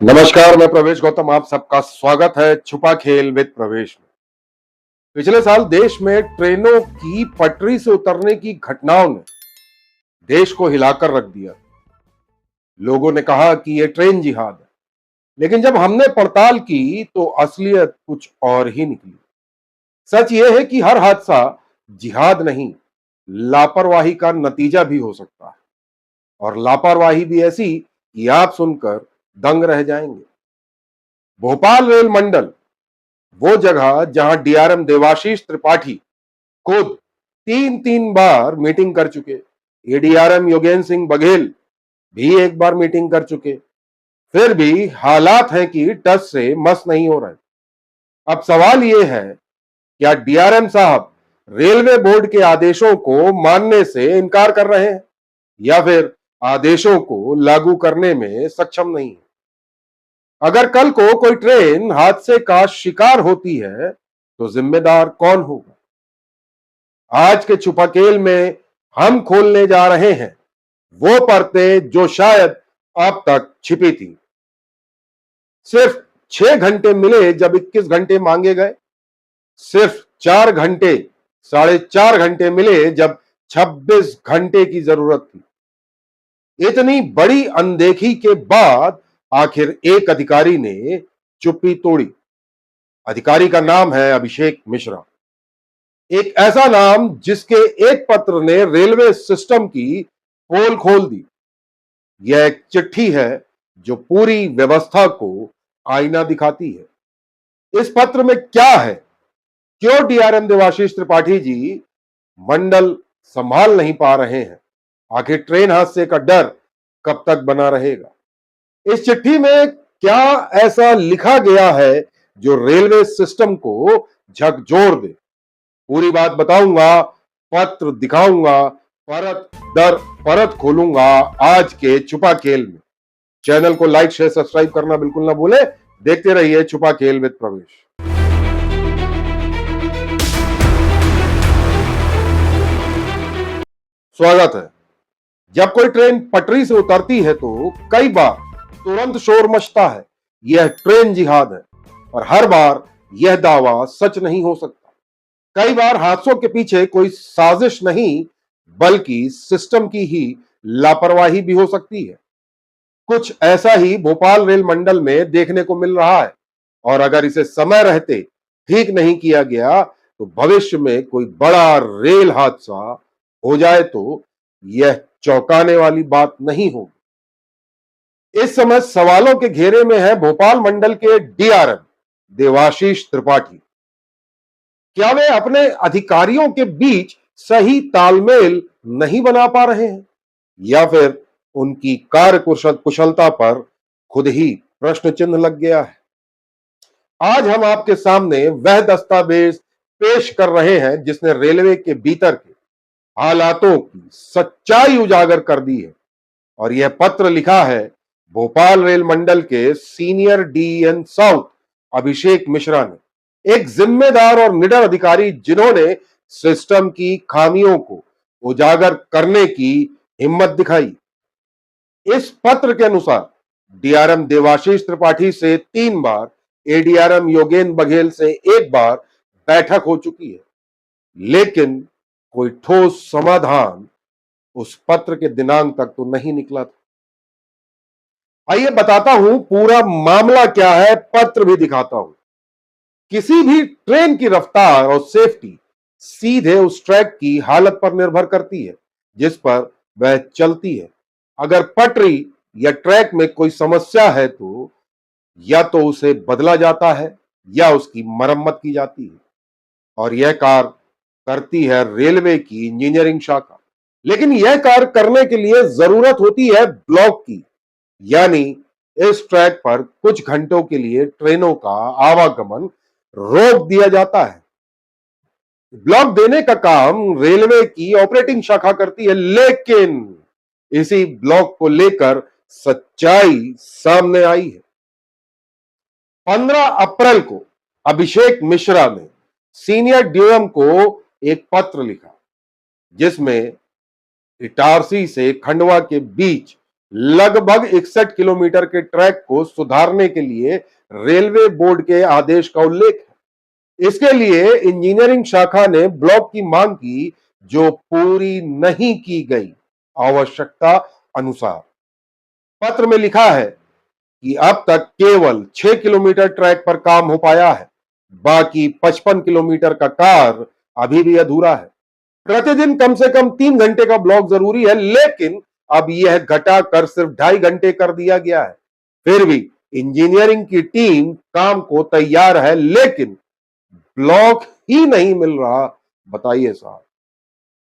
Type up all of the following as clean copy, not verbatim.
नमस्कार, मैं प्रवेश गौतम। आप सबका स्वागत है छुपा खेल विद प्रवेश में। पिछले साल देश में ट्रेनों की पटरी से उतरने की घटनाओं ने देश को हिलाकर रख दिया। लोगों ने कहा कि यह ट्रेन जिहाद है, लेकिन जब हमने पड़ताल की तो असलियत कुछ और ही निकली। सच यह है कि हर हादसा जिहाद नहीं, लापरवाही का नतीजा भी हो सकता है, और लापरवाही भी ऐसी कि आप सुनकर दंग रह जाएंगे। भोपाल रेल मंडल, वो जगह जहां डीआरएम देवाशीष त्रिपाठी खुद तीन तीन बार मीटिंग कर चुके, एडीआरएम योगेंद्र सिंह बघेल भी एक बार मीटिंग कर चुके, फिर भी हालात हैं कि टस से मस नहीं हो रहे। अब सवाल यह है, क्या डीआरएम साहब रेलवे बोर्ड के आदेशों को मानने से इनकार कर रहे हैं, या फिर आदेशों को लागू करने में सक्षम नहीं है? अगर कल को कोई ट्रेन हादसे का शिकार होती है तो जिम्मेदार कौन होगा? आज के छुपाकेल में हम खोलने जा रहे हैं वो परतें जो शायद अब तक छिपी थी। सिर्फ 6 घंटे मिले जब 21 घंटे मांगे गए। सिर्फ 4 घंटे, 4.5 घंटे मिले जब 26 घंटे की जरूरत थी। इतनी बड़ी अनदेखी के बाद आखिर एक अधिकारी ने चुप्पी तोड़ी। अधिकारी का नाम है अभिषेक मिश्रा। एक ऐसा नाम जिसके एक पत्र ने रेलवे सिस्टम की पोल खोल दी। यह एक चिट्ठी है जो पूरी व्यवस्था को आईना दिखाती है। इस पत्र में क्या है? क्यों डीआरएम देवाशीष त्रिपाठी जी मंडल संभाल नहीं पा रहे हैं? आखिर ट्रेन हादसे का डर कब तक बना रहेगा? इस चिट्ठी में क्या ऐसा लिखा गया है जो रेलवे सिस्टम को झकझोर दे? पूरी बात बताऊंगा, पत्र दिखाऊंगा, परत दर परत खोलूंगा आज के छुपा खेल में। चैनल को लाइक, शेयर, सब्सक्राइब करना बिल्कुल ना भूले। देखते रहिए छुपा खेल विद प्रवेश। स्वागत है। जब कोई ट्रेन पटरी से उतरती है तो कई बार तुरंत शोर मचता है, यह ट्रेन जिहाद है, और हर बार यह दावा सच नहीं हो सकता। कई बार हादसों के पीछे कोई साजिश नहीं, बल्कि सिस्टम की ही लापरवाही भी हो सकती है। कुछ ऐसा ही भोपाल रेल मंडल में देखने को मिल रहा है, और अगर इसे समय रहते ठीक नहीं किया गया तो भविष्य में कोई बड़ा रेल हादसा हो जाए तो यह चौंकाने वाली बात नहीं होगी। इस समय सवालों के घेरे में है भोपाल मंडल के डीआरएम देवाशीष त्रिपाठी। क्या वे अपने अधिकारियों के बीच सही तालमेल नहीं बना पा रहे हैं, या फिर उनकी कार्य कुशलता पर खुद ही प्रश्न चिन्ह लग गया है? आज हम आपके सामने वह दस्तावेज पेश कर रहे हैं जिसने रेलवे के भीतर के हालातों की सच्चाई उजागर कर दी है, और यह पत्र लिखा है भोपाल रेल मंडल के senior DN south Abhishek Mishra ने, एक जिम्मेदार और निडर अधिकारी जिन्होंने सिस्टम की खामियों को उजागर करने की हिम्मत दिखाई। इस पत्र के अनुसार डीआरएम देवाशीष त्रिपाठी से 3 बार, एडीआरएम योगेंद्र बघेल से 1 बार बैठक हो चुकी है, लेकिन कोई ठोस समाधान उस पत्र के दिनांक तक तो नहीं निकला था। आइए बताता हूं पूरा मामला क्या है, पत्र भी दिखाता हूं। किसी भी ट्रेन की रफ्तार और सेफ्टी सीधे उस ट्रैक की हालत पर निर्भर करती है जिस पर वह चलती है। अगर पटरी या ट्रैक में कोई समस्या है तो या तो उसे बदला जाता है या उसकी मरम्मत की जाती है, और यह कार्य करती है रेलवे की इंजीनियरिंग शाखा। लेकिन यह कार्य करने के लिए जरूरत होती है ब्लॉक की, यानी इस ट्रैक पर कुछ घंटों के लिए ट्रेनों का आवागमन रोक दिया जाता है। ब्लॉक देने का काम रेलवे की ऑपरेटिंग शाखा करती है, लेकिन इसी ब्लॉक को लेकर सच्चाई सामने आई है। 15 अप्रैल को अभिषेक मिश्रा ने सीनियर डीएम को एक पत्र लिखा जिसमें इटारसी से खंडवा के बीच लगभग 61 किलोमीटर के ट्रैक को सुधारने के लिए रेलवे बोर्ड के आदेश का उल्लेख है। इसके लिए इंजीनियरिंग शाखा ने ब्लॉक की मांग की, जो पूरी नहीं की गई आवश्यकता अनुसार। पत्र में लिखा है कि अब तक केवल 6 किलोमीटर ट्रैक पर काम हो पाया है, बाकी 55 किलोमीटर का कार्य अभी भी अधूरा है। प्रतिदिन कम से कम 3 घंटे का ब्लॉक जरूरी है, लेकिन अब यह घटाकर सिर्फ 2.5 घंटे कर दिया गया है। फिर भी इंजीनियरिंग की टीम काम को तैयार है, लेकिन ब्लॉक ही नहीं मिल रहा। बताइए साहब,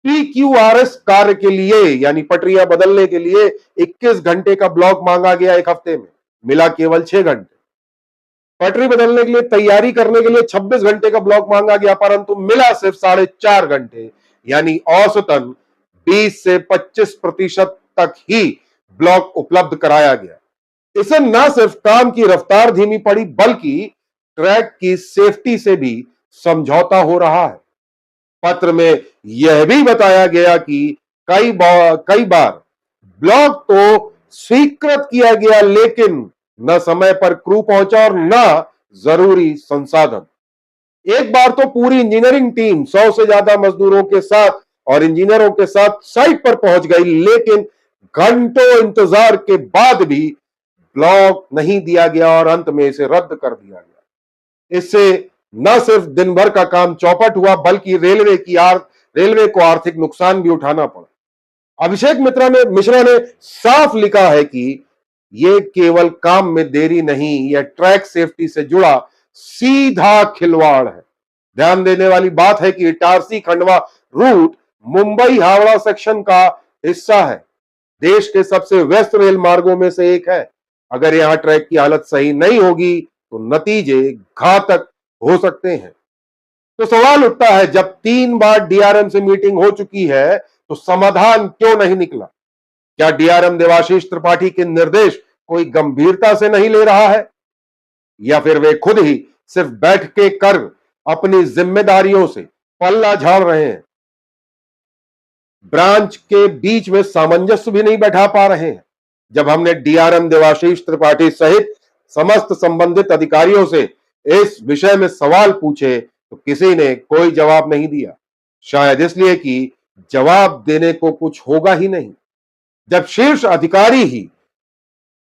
PQRS कार्य के लिए यानी पटरियां बदलने के लिए 21 घंटे का ब्लॉक मांगा गया, एक हफ्ते में मिला केवल 6 घंटे। पटरी बदलने के लिए तैयारी करने के लिए 26 घंटे का ब्लॉक मांगा गया, परंतु मिला सिर्फ 4.5 घंटे, यानी औसतन 20 से 25% तक ही ब्लॉक उपलब्ध कराया गया। इससे न सिर्फ काम की रफ्तार धीमी पड़ी, बल्कि ट्रैक की सेफ्टी से भी समझौता हो रहा है। पत्र में यह भी बताया गया कि कई बार ब्लॉक तो स्वीकृत किया गया, लेकिन न समय पर क्रू पहुंचा और न जरूरी संसाधन। एक बार तो पूरी इंजीनियरिंग टीम 100 से ज्यादा मजदूरों के साथ और इंजीनियरों के साथ साइट पर पहुंच गई, लेकिन घंटों इंतजार के बाद भी ब्लॉक नहीं दिया गया और अंत में इसे रद्द कर दिया गया। इससे न सिर्फ दिन भर का काम चौपट हुआ, बल्कि रेलवे को आर्थिक नुकसान भी उठाना पड़ा। अभिषेक मिश्रा ने साफ लिखा है कि यह केवल काम में देरी नहीं, यह ट्रैक सेफ्टी से जुड़ा सीधा खिलवाड़ है। ध्यान देने वाली बात है कि इटारसी खंडवा रूट मुंबई हावड़ा सेक्शन का हिस्सा है, देश के सबसे व्यस्त रेल मार्गों में से एक है। अगर यहां ट्रैक की हालत सही नहीं होगी तो नतीजे घातक हो सकते हैं। तो सवाल उठता है, जब 3 बार DRM से मीटिंग हो चुकी है तो समाधान क्यों नहीं निकला? क्या DRM देवाशीष त्रिपाठी के निर्देश कोई गंभीरता से नहीं ले रहा है, या फिर वे खुद ही सिर्फ बैठ के कर अपनी जिम्मेदारियों से पल्ला झाड़ रहे हैं? ब्रांच के बीच में सामंजस्य भी नहीं बैठा पा रहे हैं। जब हमने DRM देवाशीष त्रिपाठी सहित समस्त संबंधित अधिकारियों से इस विषय में सवाल पूछे तो किसी ने कोई जवाब नहीं दिया, शायद इसलिए कि जवाब देने को कुछ होगा ही नहीं। जब शीर्ष अधिकारी ही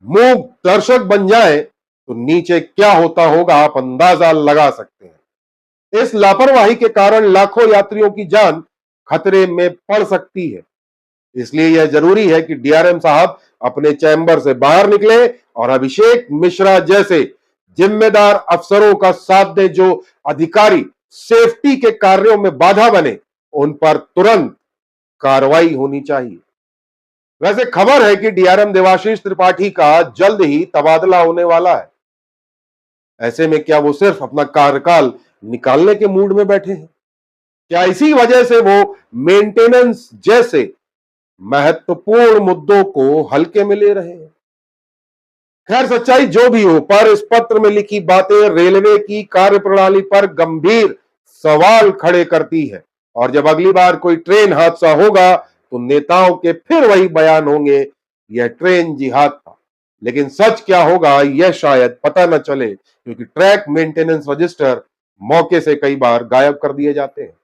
मूक दर्शक बन जाए तो नीचे क्या होता होगा, आप अंदाजा लगा सकते हैं। इस लापरवाही के कारण लाखों यात्रियों की जान खतरे में पड़ सकती है। इसलिए यह जरूरी है कि DRM साहब अपने चैम्बर से बाहर निकले और अभिषेक मिश्रा जैसे जिम्मेदार अफसरों का साथ दे। जो अधिकारी सेफ्टी के कार्यों में बाधा बने, उन पर तुरंत कार्रवाई होनी चाहिए। वैसे खबर है कि DRM देवाशीष त्रिपाठी का जल्द ही तबादला होने वाला है। ऐसे में क्या वो सिर्फ अपना कार्यकाल निकालने के मूड में बैठे हैं? क्या इसी वजह से वो मेंटेनेंस जैसे महत्वपूर्ण मुद्दों को हल्के में ले रहे हैं? खैर, सच्चाई जो भी हो, पर इस पत्र में लिखी बातें रेलवे की कार्यप्रणाली पर गंभीर सवाल खड़े करती है। और जब अगली बार कोई ट्रेन हादसा होगा तो नेताओं के फिर वही बयान होंगे, यह ट्रेन जिहाद था। लेकिन सच क्या होगा यह शायद पता न चले, क्योंकि ट्रैक मेंटेनेंस रजिस्टर मौके से कई बार गायब कर दिए जाते हैं।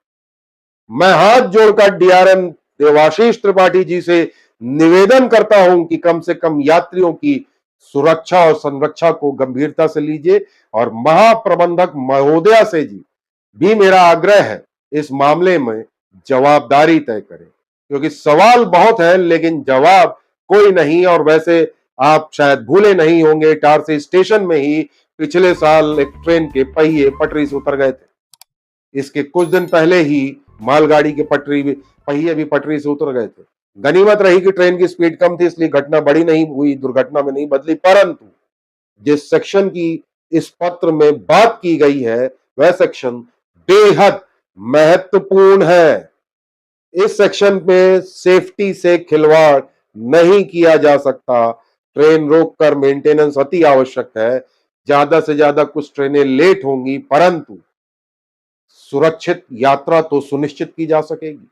मैं हाथ जोड़कर DRM देवाशीष त्रिपाठी जी से निवेदन करता हूं कि कम से कम यात्रियों की सुरक्षा और संरक्षा को गंभीरता से लीजिए, और महाप्रबंधक महोदया से जी भी मेरा आग्रह है, इस मामले में जवाबदारी तय करें, क्योंकि सवाल बहुत है लेकिन जवाब कोई नहीं। और वैसे आप शायद भूले नहीं होंगे, इटारसी स्टेशन में ही पिछले साल एक ट्रेन के पहिए पटरी से उतर गए थे। इसके कुछ दिन पहले ही मालगाड़ी के पहिए भी पटरी से उतर गए थे। गनीमत रही कि ट्रेन की स्पीड कम थी, इसलिए घटना बड़ी नहीं हुई, दुर्घटना में नहीं बदली। परंतु जिस सेक्शन की इस पत्र में बात की गई है वह सेक्शन बेहद महत्वपूर्ण है। इस सेक्शन में सेफ्टी से खिलवाड़ नहीं किया जा सकता। ट्रेन रोककर मेंटेनेंस अति आवश्यक है। ज्यादा से ज्यादा कुछ ट्रेनें लेट होंगी, परंतु सुरक्षित यात्रा तो सुनिश्चित की जा सकेगी।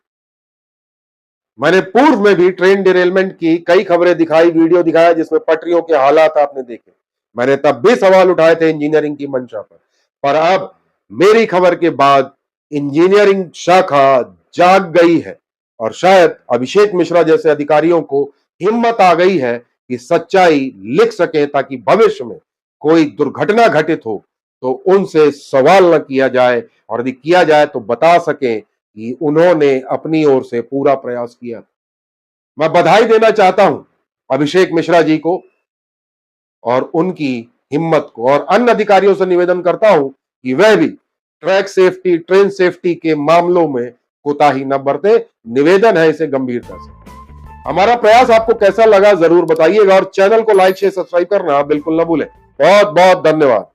मैंने पूर्व में भी ट्रेन डिरेलमेंट की कई खबरें दिखाई, वीडियो दिखाया जिसमें पटरियों के हालात आपने देखे। मैंने तब भी सवाल उठाए थे इंजीनियरिंग की मंशा पर अब मेरी खबर के बाद इंजीनियरिंग शाखा जाग गई है और शायद अभिषेक मिश्रा जैसे अधिकारियों को हिम्मत आ गई है कि सच्चाई लिख सके ताकि भविष्य में कोई दुर्घटना घटित हो तो उनसे सवाल न किया जाए, और यदि किया जाए तो बता सकें कि उन्होंने अपनी ओर से पूरा प्रयास किया। मैं बधाई देना चाहता हूं अभिषेक मिश्रा जी को और उनकी हिम्मत को, और अन्य अधिकारियों से निवेदन करता हूं कि वह भी ट्रैक सेफ्टी, ट्रेन सेफ्टी के मामलों में कोताही न बरते। निवेदन है इसे गंभीरता से। हमारा प्रयास आपको कैसा लगा जरूर बताइएगा और चैनल को लाइक शेयर सब्सक्राइब करना बिल्कुल न भूलें। बहुत बहुत धन्यवाद।